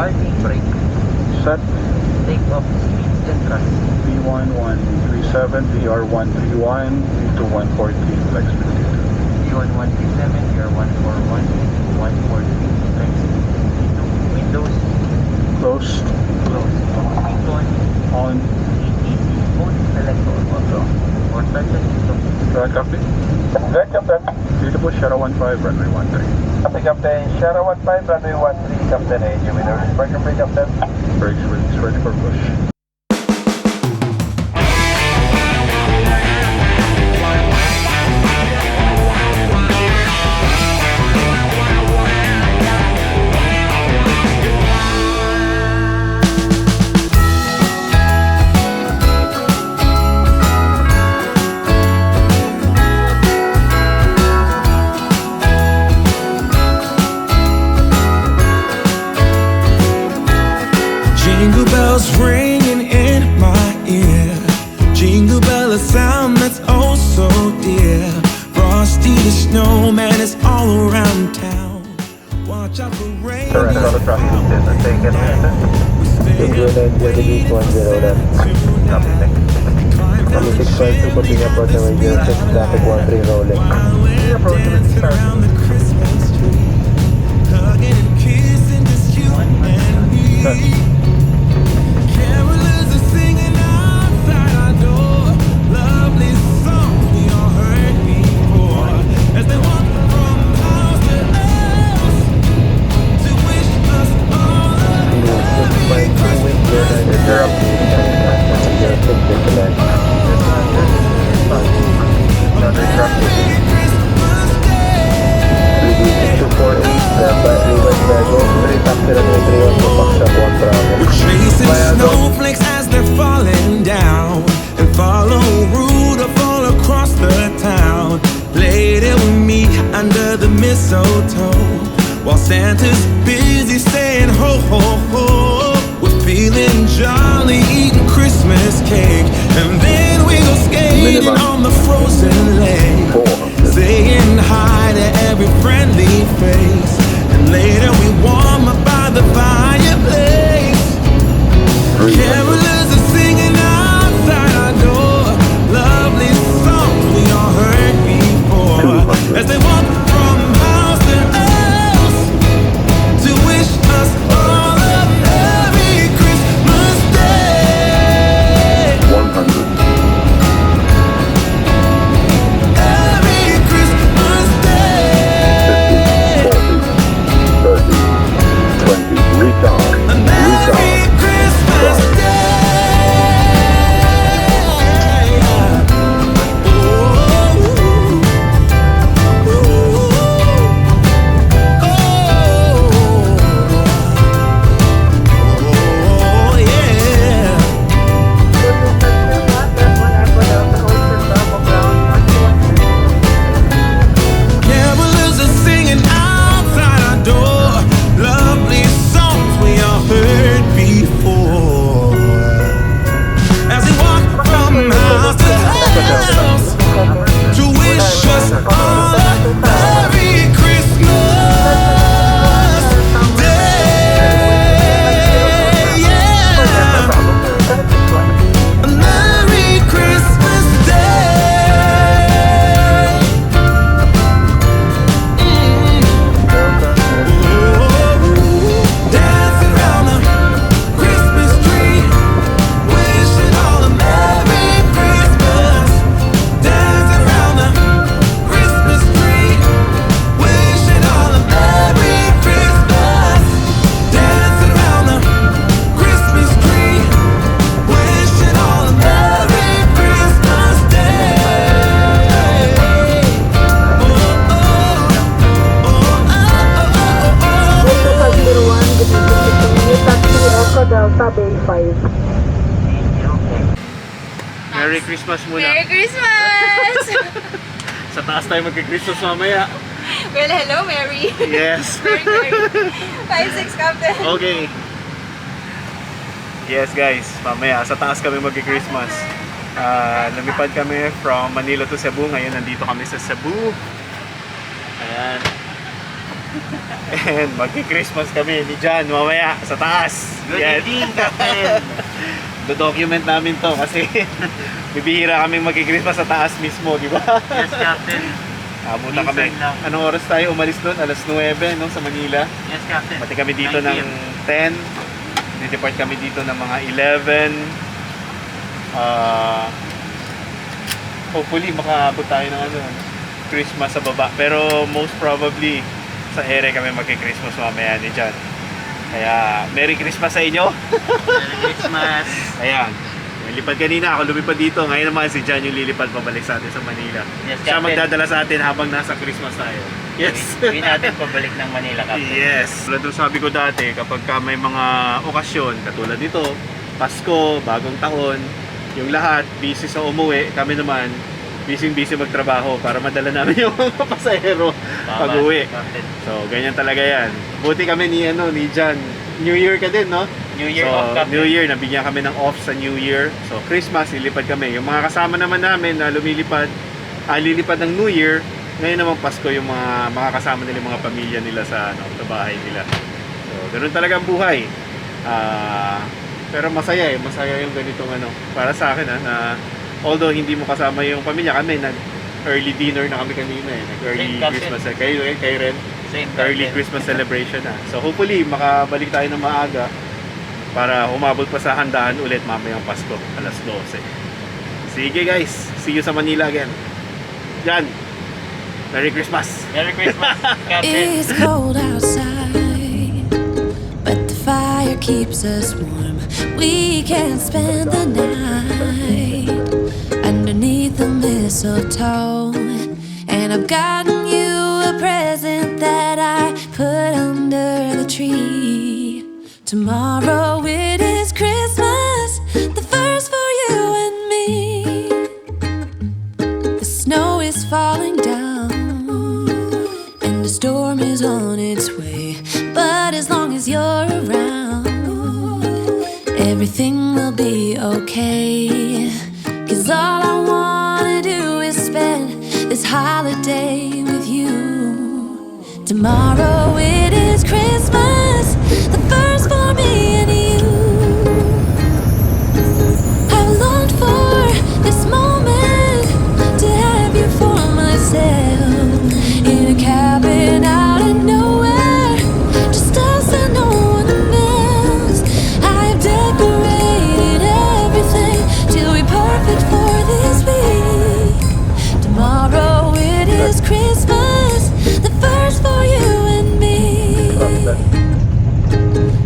Parking brake. Set. Take off speed central. B1137, BR131, B2143, flex 52. B1137, BR141, 143, flex 52. Windows. Closed. Close. Speed On. ETC. Mode select all. Auto. Or touches ito. Right, copy. Right, Captain. Dito po, Sierra 15, runway 13. Copy, Captain. Sierra 15, runway 13, Captain. You may release parking brake, Captain. Brakes release, ready for push. Jingle bells ringing in my ear. Jingle bell, a sound that's oh so dear. Frosty the snowman is all around town. Watch out for rain. Surrender all the traffic details and take it. Copy, thank you. 652, putting approach and radio 6, traffic 13 rolling. Approach and start. Hugging and kissing just you and me. Carolers are singing outside our door. Lovely songs we all heard before. As they walk from house to house to wish us all a Merry Christmas Day. We're chasing snowflakes as they're falling down, and follow Rudolph all across the town. Later we meet under the mistletoe, while Santa's busy saying ho ho ho. We're feeling jolly, eating Christmas cake, and then we go skating on the frozen lake, saying hi to every friendly face, and later we warm up by the fireplace. Carolers are singing outside our door. Lovely songs we all heard before, as they walk from house to house to wish us all a Merry Christmas Day. 100. Merry Christmas Day. 50, 40, 30, 20, retard. A Merry Christmas Day. Oh, yeah. Carolers are singing outside our door. Lovely songs we all heard before, as they walk from house to house to wish us all a Merry Christmas Day. Yeah. A Merry Christmas Day. Dancing around the Christmas tree, wishing all a Merry Christmas. Dancing around the Christmas tree, wishing all a Merry Christmas. Dancing around the Christmas tree, wishing all a Merry Christmas Day. Merry Christmas muna. Merry Christmas! Sa taas tayo magka-Christmas mamaya. Well, hello, Mary. Yes. Merry, Merry. 5-6 Captain. Okay. Yes guys, mamaya sa taas kami magki-Christmas. Lumipad kami from Manila to Cebu. Ngayon nandito kami sa Cebu. Ayan. And magki-Christmas kami ni John mamaya sa taas. Good evening, Captain. Do-document namin to kasi bibihira kami magki-Christmas sa taas mismo, di ba? Yes, Captain. Abutan kami. Minsan lang. Anong oras tayo umalis doon? Alas 9, no, sa Manila. Yes, Captain. Pati kami dito 9 ng PM. 10. Didepart kami dito ng mga 11. Hopefully makaabot tayo ng Christmas sa baba. Pero most probably sa ere kami magki-Christmas mamaya ni John. Kaya Merry Christmas sa inyo. Merry Christmas. Ayan. Lipad kanina, ako lumipad dito. Ngayon naman si John yung lilipad pabalik sa atin sa Manila. Yes, Siya Captain. magdadala sa atin habang nasa Christmas tayo. Yes. Uwi natin pabalik ng Manila, Captain. Yes. Tulad ng sabi ko dati, kapag ka may mga okasyon, katulad nito, Pasko, bagong taon, yung lahat busy sa umuwi, kami naman busy magtrabaho para madala namin yung mga pasahero pag uwi. Captain. So, ganyan talaga yan. Buti kami ni John. New Year ka din, no? New Year So, off, Captain. New Year, nabigyan kami ng off sa New Year. So, Christmas, lilipad kami. Yung mga kasama naman namin na lilipad ng New Year, ngayon naman Pasko yung mga kasama nila, yung mga pamilya nila sa bahay nila. So, ganun talaga ang buhay. Pero masaya yung ganitong para sa akin na although hindi mo kasama yung pamilya, kami nag-early dinner na kami kanina nag-early Same, Captain. Christmas. Kayo rin? Same, Early Captain. Christmas celebration na. So hopefully makabalik tayo ng maaga para humabot pa sa handaan ulit mamayang Pasko, alas 12. Sige guys, see you sa Manila again. Jan, Merry Christmas! Merry Christmas, Captain. It's cold outside, but the fire keeps us warm. We can spend the night underneath the mistletoe. And I've gotten you a present that I put under the tree. Tomorrow it is Christmas, the first for you and me. The snow is falling down and the storm is on its way. But as long as you're around, everything will be okay. 'Cause all I wanna do is spend this holiday with you. Tomorrow it is Christmas, the first for me and you. I've longed for this moment to have you for myself, in a cabin out of nowhere, just us and no one else. I've decorated everything to be perfect for this week. Tomorrow it is Christmas, the first for you and me.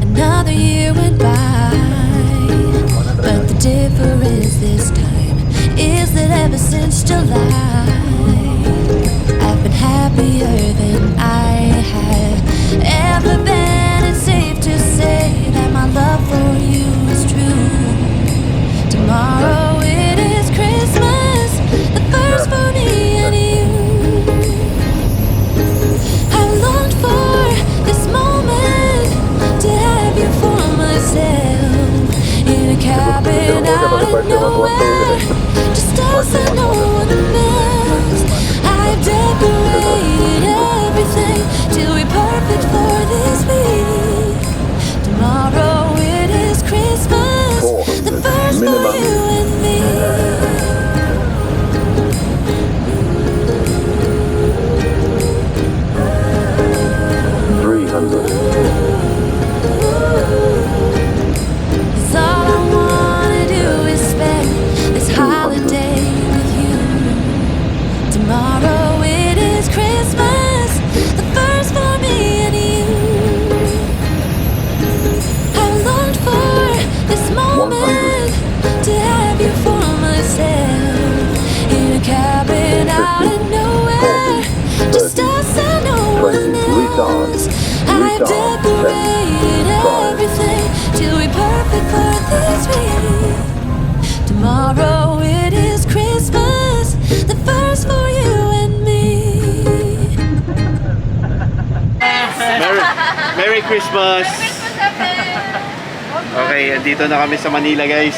Another year went by, but the difference this time is that ever since July, I've been happier than I have ever been. It's safe to say that my love for you is true. Tomorrow it is Christmas, the first for me and you. I longed for this moment to have you for myself, in a cabin out of nowhere, just us and no one else. I've decorated everything to be perfect for this week. Tomorrow it is Christmas, the first for you and me. 300. 'Cause all I wanna do is spend this holiday with you. Tomorrow it is Christmas, the first for me and you. I longed for this moment to have you for myself, in a cabin out of nowhere, just us and no one else. I've decorated everything to be perfect for this week. Tomorrow it is Christmas, the first for you and me. Merry Christmas! Okay, andito na kami sa Manila guys.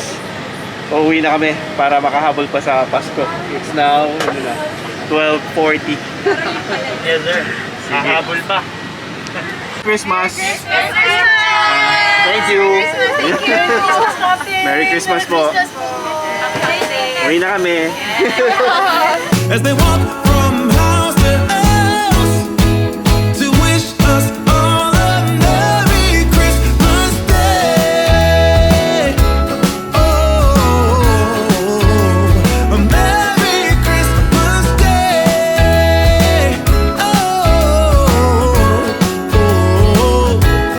Pauwi na kami para makahabol pa sa Pasko. It's now 12:40. Yes, sir. Sige. Hahabol pa. Christmas! Thank you! Merry Christmas po! Uwi na kami! As they walk